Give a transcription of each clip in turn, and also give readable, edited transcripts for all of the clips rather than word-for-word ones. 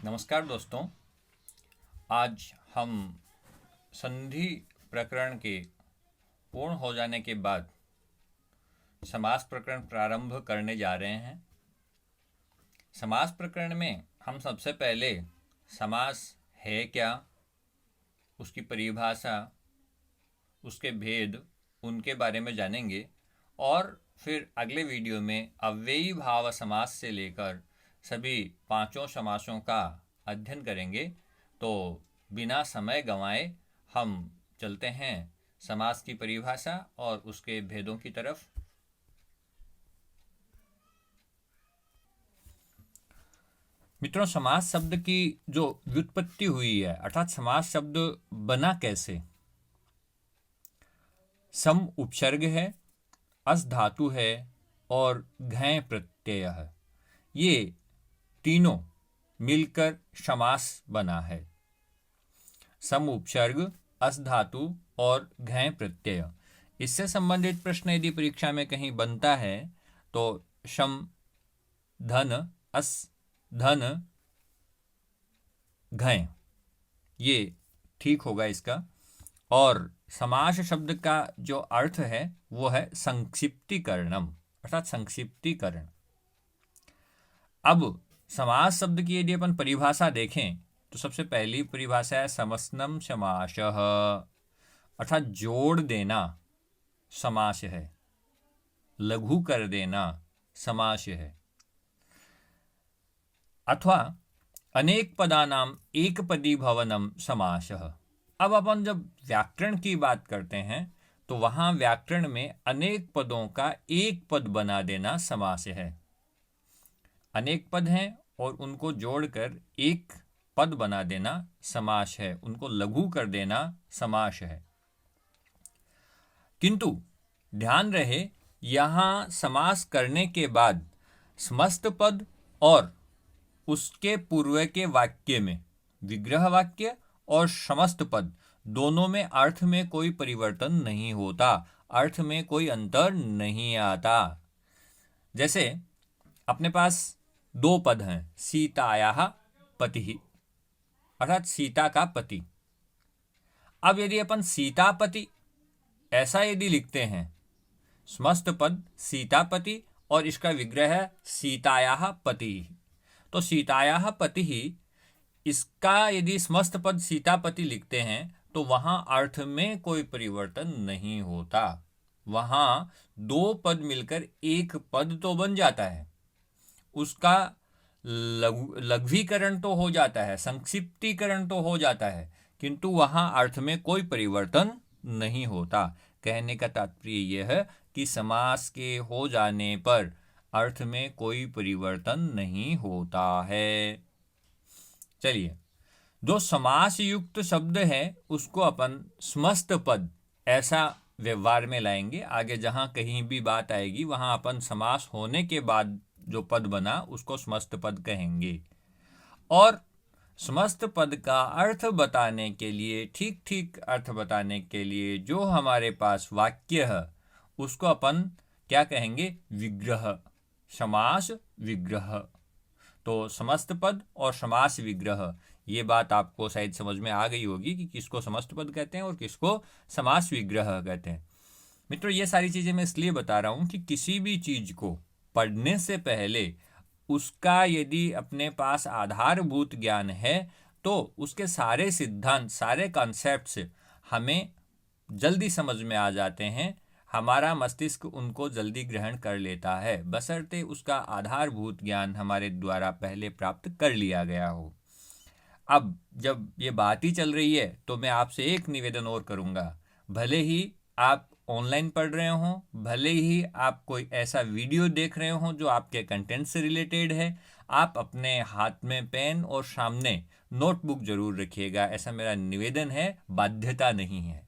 नमस्कार दोस्तों। आज हम संधि प्रकरण के पूर्ण हो जाने के बाद समास प्रकरण प्रारंभ करने जा रहे हैं। समास प्रकरण में हम सबसे पहले समास है क्या, उसकी परिभाषा, उसके भेद, उनके बारे में जानेंगे और फिर अगले वीडियो में अव्ययी भाव समास से लेकर सभी पांचों समासों का अध्ययन करेंगे। तो बिना समय गंवाए हम चलते हैं समास की परिभाषा और उसके भेदों की तरफ। मित्रों, समास शब्द की जो व्युत्पत्ति हुई है अर्थात समास शब्द बना कैसे। सम उपसर्ग है, अस धातु है और घय प्रत्यय है। ये तीनों मिलकर समास बना है। सम उपसर्ग, अस धातु और घय प्रत्यय। इससे संबंधित प्रश्न यदि परीक्षा में कहीं बनता है तो शम धन अस धन घय, ये ठीक होगा इसका। और समास शब्द का जो अर्थ है वो है संक्षिप्तीकरणम अर्थात संक्षिप्तीकरण। अब समास शब्द की यदि अपन परिभाषा देखें तो सबसे पहली परिभाषा है समसनम समासः अर्थात जोड़ देना समास है, लघु कर देना समास है। अथवा अनेक पदानाम एक पदी भवनम समासः। अब अपन जब व्याकरण की बात करते हैं तो वहां व्याकरण में अनेक पदों का एक पद बना देना समास है। अनेक पद हैं और उनको जोड़कर एक पद बना देना समास है, उनको लघु कर देना समास है। किंतु ध्यान रहे, यहां समास करने के बाद समस्त पद और उसके पूर्व के वाक्य में विग्रह वाक्य और समस्त पद दोनों में अर्थ में कोई परिवर्तन नहीं होता, अर्थ में कोई अंतर नहीं आता। जैसे अपने पास दो पद हैं, सीतायाः पतिः अर्थात सीता का पति। अब यदि अपन सीतापति ऐसा यदि लिखते हैं, समस्त पद सीतापति और इसका विग्रह है सीतायाः पतिः, तो सीतायाः पतिः इसका यदि समस्त पद सीतापति लिखते हैं तो वहां अर्थ में कोई परिवर्तन नहीं होता। वहां दो पद मिलकर एक पद तो बन जाता है, उसका लघवीकरण तो हो जाता है, संक्षिप्तीकरण तो हो जाता है, किंतु वहां अर्थ में कोई परिवर्तन नहीं होता। कहने का तात्पर्य यह है कि समास के हो जाने पर अर्थ में कोई परिवर्तन नहीं होता है। चलिए, जो समास युक्त शब्द है उसको अपन समस्त पद ऐसा व्यवहार में लाएंगे। आगे जहां कहीं भी बात आएगी वहां अपन समास होने के बाद जो पद बना उसको समस्त पद कहेंगे। और समस्त पद का अर्थ बताने के लिए, ठीक ठीक अर्थ बताने के लिए जो हमारे पास वाक्य है उसको अपन क्या कहेंगे, विग्रह, समास विग्रह। तो समस्त पद और समास विग्रह, ये बात आपको शायद समझ में आ गई होगी कि किसको समस्त पद कहते हैं और किसको समास विग्रह कहते हैं। मित्रों, ये सारी चीजें मैं इसलिए बता रहा हूं कि किसी भी चीज को पढ़ने से पहले उसका यदि अपने पास आधारभूत ज्ञान है तो उसके सारे सिद्धांत, सारे कॉन्सेप्ट्स हमें जल्दी समझ में आ जाते हैं, हमारा मस्तिष्क उनको जल्दी ग्रहण कर लेता है, बशर्ते उसका आधारभूत ज्ञान हमारे द्वारा पहले प्राप्त कर लिया गया हो। अब जब ये बात ही चल रही है तो मैं आपसे एक निवेदन और करूंगा, भले ही आप ऑनलाइन पढ़ रहे हों, भले ही आप कोई ऐसा वीडियो देख रहे हों जो आपके कंटेंट से रिलेटेड है, आप अपने हाथ में पेन और सामने नोटबुक जरूर रखिएगा। ऐसा मेरा निवेदन है, बाध्यता नहीं है।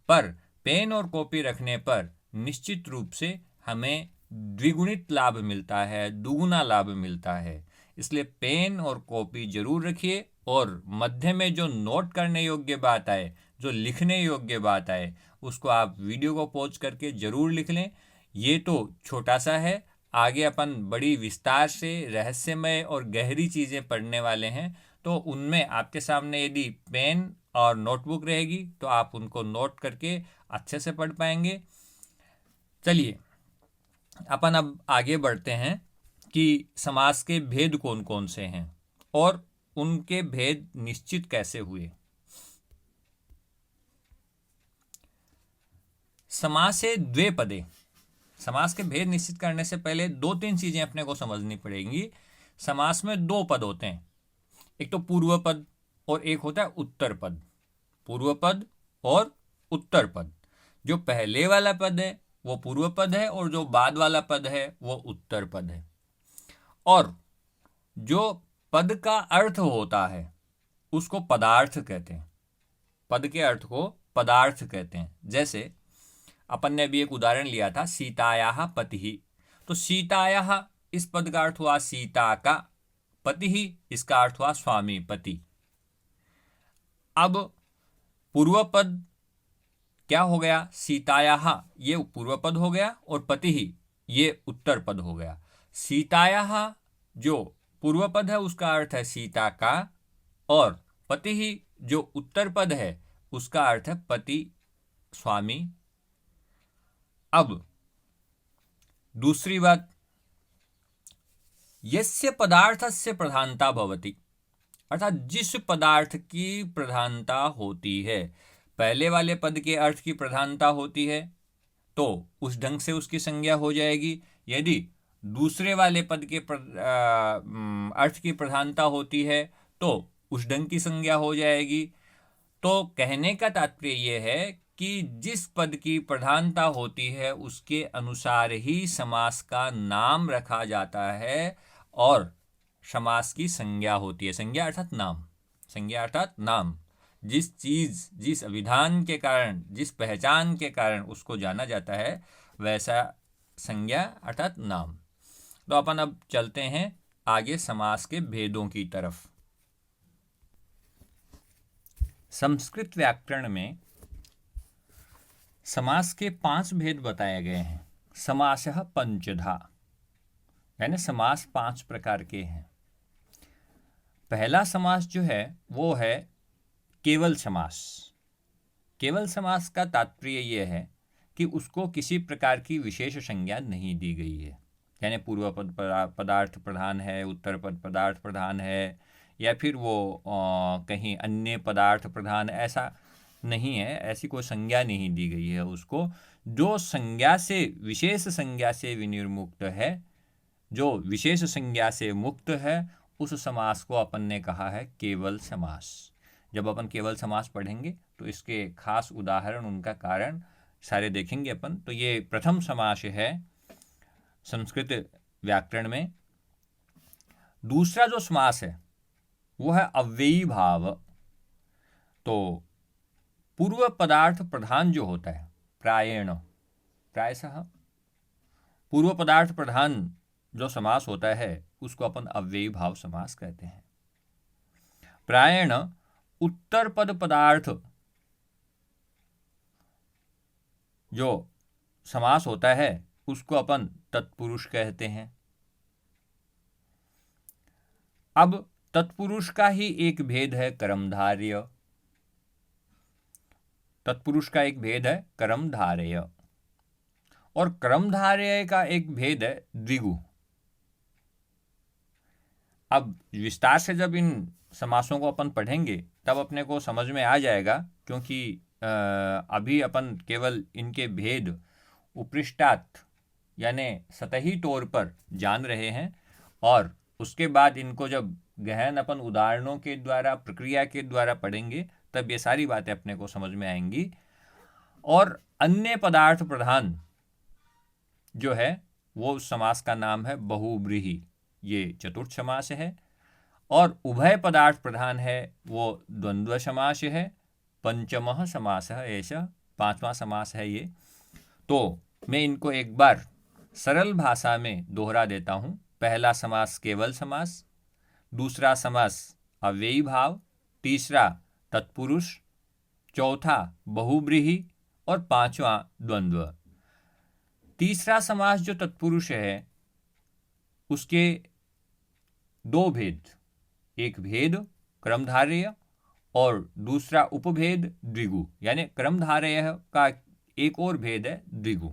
पर पेन और कॉपी रखने पर निश्चित रूप से हमें द्विगुणित लाभ मिलता है, दुगुना लाभ मिलता है। इसलिए पेन और कॉपी जरूर रखिए और मध्य में जो नोट करने योग्य बात आए, जो लिखने योग्य बात आए, उसको आप वीडियो को पॉज करके जरूर लिख लें। ये तो छोटा सा है, आगे अपन बड़ी विस्तार से रहस्यमय और गहरी चीज़ें पढ़ने वाले हैं, तो उनमें आपके सामने यदि पेन और नोटबुक रहेगी तो आप उनको नोट करके अच्छे से पढ़ पाएंगे। चलिए अपन अब आगे बढ़ते हैं कि समास के भेद कौन कौन से हैं और उनके भेद निश्चित कैसे हुए। समासे द्वे पदे। समास के भेद निश्चित करने से पहले दो तीन चीजें अपने को समझनी पड़ेंगी। समास में दो पद होते हैं, एक तो पूर्व पद और एक होता है उत्तर पद। पूर्व पद और उत्तर पद। जो पहले वाला पद है वो पूर्व पद है और जो बाद वाला पद है वो उत्तर पद है। और जो पद का अर्थ होता है उसको पदार्थ कहते हैं। पद के अर्थ को पदार्थ कहते हैं। जैसे अपन ने अभी एक उदाहरण लिया था, सीतायाः पतिः। तो सीतायाः इस पद का अर्थ हुआ सीता का, पतिः इसका अर्थ हुआ स्वामी पति। अब पूर्व पद क्या हो गया, सीतायाः ये पूर्व पद हो गया और पतिः ये उत्तर पद हो गया। सीतायाः जो पूर्व पद है उसका अर्थ है सीता का, और पतिः जो उत्तर पद है उसका अर्थ है पति स्वामी। अब दूसरी बात, यस्य पदार्थस्य प्रधानता भवति, अर्थात जिस पदार्थ की प्रधानता होती है। पहले वाले पद के अर्थ की प्रधानता होती है तो उस ढंग से उसकी संज्ञा हो जाएगी। यदि दूसरे वाले पद के अर्थ की प्रधानता होती है तो उस ढंग की संज्ञा हो जाएगी। तो कहने का तात्पर्य यह है कि जिस पद की प्रधानता होती है उसके अनुसार ही समास का नाम रखा जाता है और समास की संज्ञा होती है। संज्ञा अर्थात नाम। संज्ञा अर्थात नाम। जिस चीज, जिस अभिधान के कारण, जिस पहचान के कारण उसको जाना जाता है वैसा संज्ञा अर्थात नाम। तो अपन अब चलते हैं आगे समास के भेदों की तरफ। संस्कृत व्याकरण में समास के 5 भेद बताए गए हैं। समासः पंचधा, यानी समास 5 प्रकार के हैं। पहला समास जो है वो है केवल समास। केवल समास का तात्पर्य यह है कि उसको किसी प्रकार की विशेष संज्ञा नहीं दी गई है। यानी पूर्व पद पदार्थ प्रधान है, उत्तर पद पदार्थ प्रधान है, या फिर वो कहीं अन्य पदार्थ प्रधान, ऐसा नहीं है। ऐसी कोई संज्ञा नहीं दी गई है उसको। जो संज्ञा से, विशेष संज्ञा से विनिर्मुक्त है, जो विशेष संज्ञा से मुक्त है, उस समास को अपन ने कहा है केवल समास। जब अपन केवल समास पढ़ेंगे तो इसके खास उदाहरण, उनका कारण सारे देखेंगे अपन। तो ये प्रथम समास है संस्कृत व्याकरण में। दूसरा जो समास है वो है अव्ययी भाव। तो पूर्व पदार्थ प्रधान जो होता है, प्रायशः पूर्व पदार्थ प्रधान जो समास होता है उसको अपन अव्ययी भाव समास कहते हैं। प्रायण उत्तर पद पदार्थ जो समास होता है उसको अपन तत्पुरुष कहते हैं। अब तत्पुरुष का ही एक भेद है कर्मधारय। तत्पुरुष का एक भेद है कर्मधारय, और कर्मधारय का एक भेद है द्विगु। अब विस्तार से जब इन समासों को अपन पढ़ेंगे तब अपने को समझ में आ जाएगा, क्योंकि अभी अपन केवल इनके भेद उपृष्ठात यानी सतही तौर पर जान रहे हैं, और उसके बाद इनको जब गहन अपन उदाहरणों के द्वारा, प्रक्रिया के द्वारा पढ़ेंगे तब ये सारी बातें अपने को समझ में आएंगी। और अन्य पदार्थ प्रधान जो है वो समास का नाम है बहुव्रीहि, ये चतुर्थ समास है। और उभय पदार्थ प्रधान है वो द्वंद्व समास है। पंचमः समास है, ऐसा 5वां समास है ये। तो मैं इनको एक बार सरल भाषा में दोहरा देता हूँ। पहला समास केवल समास, दूसरा समास अव्ययी भाव, तीसरा तत्पुरुष, चौथा बहुव्रीहि और 5वां द्वंद्व। तीसरा समास जो तत्पुरुष है उसके दो भेद, एक भेद क्रमधारय और दूसरा उपभेद द्विगु, यानी क्रमधारय का एक और भेद है द्विगु।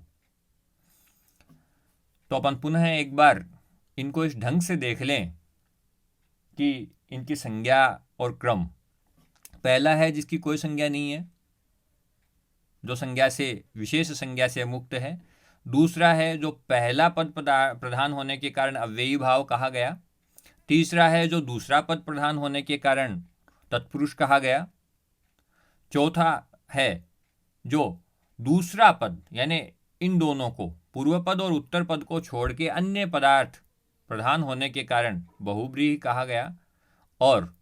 तो अपन पुनः एक बार इनको इस ढंग से देख लें कि इनकी संज्ञा और क्रम। पहला है जिसकी कोई संज्ञा नहीं है, जो संज्ञा से विशेष संज्ञा से मुक्त है। दूसरा है जो पहला पद प्रधान होने के कारण अव्ययी भाव कहा गया। तीसरा है जो दूसरा पद प्रधान होने के कारण तत्पुरुष कहा गया। चौथा है जो दूसरा पद, यानी इन दोनों को, पूर्व पद और उत्तर पद को छोड़ के अन्य पदार्थ प्रधान होने के कारण बहुब्रीहि कहा गया। और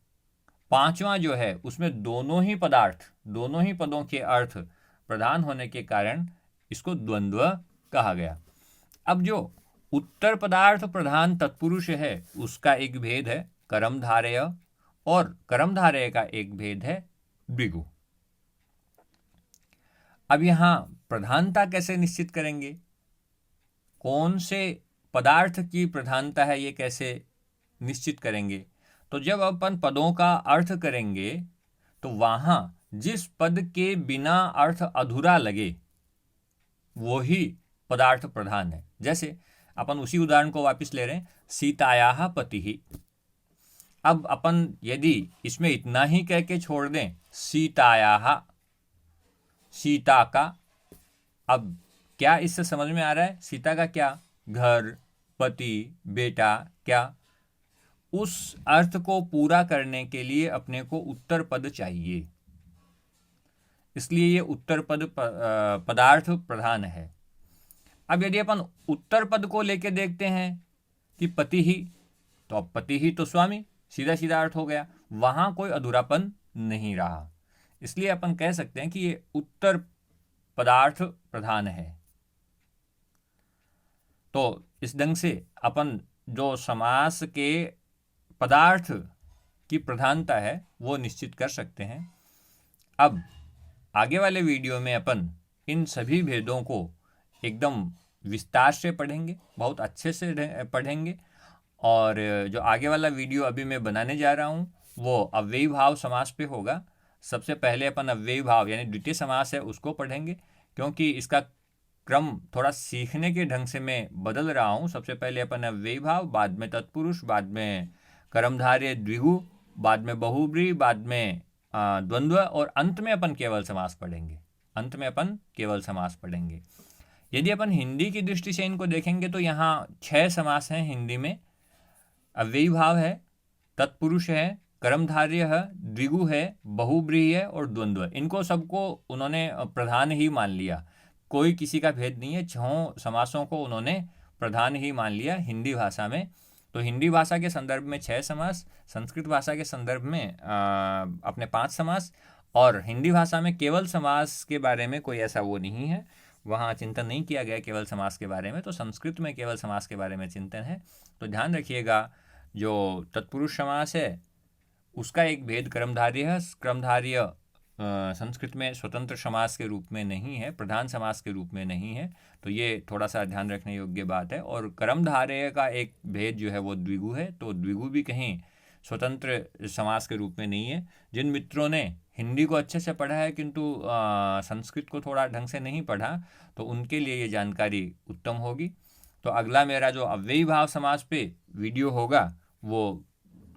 पांचवा जो है उसमें दोनों ही पदार्थ, दोनों ही पदों के अर्थ प्रधान होने के कारण इसको द्वंद्व कहा गया। अब जो उत्तर पदार्थ प्रधान तत्पुरुष है उसका एक भेद है कर्मधारय और कर्मधारय का एक भेद है द्विगु। अब यहां प्रधानता कैसे निश्चित करेंगे, कौन से पदार्थ की प्रधानता है ये कैसे निश्चित करेंगे? तो जब अपन पदों का अर्थ करेंगे तो वहां जिस पद के बिना अर्थ अधूरा लगे वो ही पदार्थ प्रधान है। जैसे अपन उसी उदाहरण को वापस ले रहे हैं, सीतायाः पतिः। अब अपन यदि इसमें इतना ही कह के छोड़ दें सीतायाः, सीता का, अब क्या इससे समझ में आ रहा है? सीता का क्या? घर, पति, बेटा, क्या? उस अर्थ को पूरा करने के लिए अपने को उत्तर पद चाहिए, इसलिए ये उत्तर पद पदार्थ प्रधान है। अब यदि अपन उत्तर पद को लेके देखते हैं कि पति ही, तो अब पति ही तो स्वामी, सीधा सीधा अर्थ हो गया, वहां कोई अधूरापन नहीं रहा। इसलिए अपन कह सकते हैं कि ये उत्तर पदार्थ प्रधान है। तो इस ढंग से अपन जो समास के पदार्थ की प्रधानता है वो निश्चित कर सकते हैं। अब आगे वाले वीडियो में अपन इन सभी भेदों को एकदम विस्तार से पढ़ेंगे, बहुत अच्छे से पढ़ेंगे। और जो आगे वाला वीडियो अभी मैं बनाने जा रहा हूँ वो अव्ययी भाव समास पे होगा। सबसे पहले अपन अव्ययी भाव यानी द्वितीय समास है उसको पढ़ेंगे, क्योंकि इसका क्रम थोड़ा सीखने के ढंग से मैं बदल रहा हूँ। सबसे पहले अपन अव्ययी भाव, बाद में तत्पुरुष, बाद में कर्मधारय द्विगु, बाद में बहुब्रीहि, बाद में द्वंद्व, और अंत में अपन केवल समास पढ़ेंगे। अंत में अपन केवल समास पढ़ेंगे। यदि अपन हिंदी की दृष्टि से इनको देखेंगे तो यहाँ 6 समास हैं हिंदी में। अव्ययी भाव है, तत्पुरुष है, कर्मधारय है, द्विगु है, बहुब्रीहि है और द्वंद्व। इनको सबको उन्होंने प्रधान ही मान लिया, कोई किसी का भेद नहीं है। 6 समासों को उन्होंने प्रधान ही मान लिया हिंदी भाषा में। तो हिंदी भाषा के संदर्भ में 6 समास, संस्कृत भाषा के संदर्भ में अपने 5 समास, और हिंदी भाषा में केवल समास के बारे में कोई ऐसा वो नहीं है, वहाँ चिंतन नहीं किया गया केवल समास के बारे में। तो संस्कृत में केवल समास के बारे में चिंतन है। तो ध्यान रखिएगा, जो तत्पुरुष समास है उसका एक भेद कर्मधारय है। कर्मधारय संस्कृत में स्वतंत्र समास के रूप में नहीं है, प्रधान समास के रूप में नहीं है। तो ये थोड़ा सा ध्यान रखने योग्य बात है। और कर्मधारय का एक भेद जो है वो द्विगु है, तो द्विगु भी कहीं स्वतंत्र समास के रूप में नहीं है। जिन मित्रों ने हिंदी को अच्छे से पढ़ा है किंतु संस्कृत को थोड़ा ढंग से नहीं पढ़ा, तो उनके लिए ये जानकारी उत्तम होगी। तो अगला मेरा जो अव्ययी भाव समास पे वीडियो होगा वो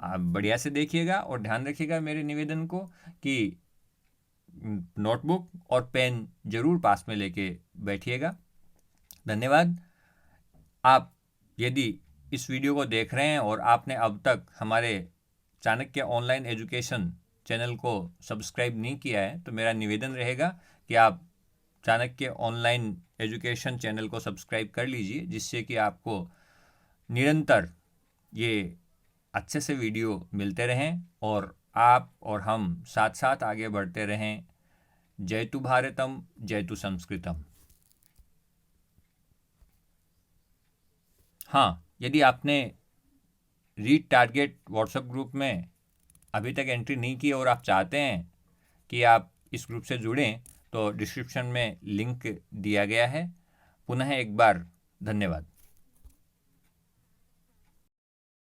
आप बढ़िया से देखिएगा, और ध्यान रखिएगा मेरे निवेदन को कि नोटबुक और पेन जरूर पास में लेके बैठिएगा। धन्यवाद। आप यदि इस वीडियो को देख रहे हैं और आपने अब तक हमारे चाणक्य ऑनलाइन एजुकेशन चैनल को सब्सक्राइब नहीं किया है, तो मेरा निवेदन रहेगा कि आप चाणक्य ऑनलाइन एजुकेशन चैनल को सब्सक्राइब कर लीजिए, जिससे कि आपको निरंतर ये अच्छे से वीडियो मिलते रहें और आप और हम साथ साथ आगे बढ़ते रहें। जयतु भारतम, जयतु संस्कृतम। हाँ, यदि आपने रीड टारगेट व्हाट्सएप ग्रुप में अभी तक एंट्री नहीं की और आप चाहते हैं कि आप इस ग्रुप से जुड़ें, तो डिस्क्रिप्शन में लिंक दिया गया है। पुनः एक बार धन्यवाद।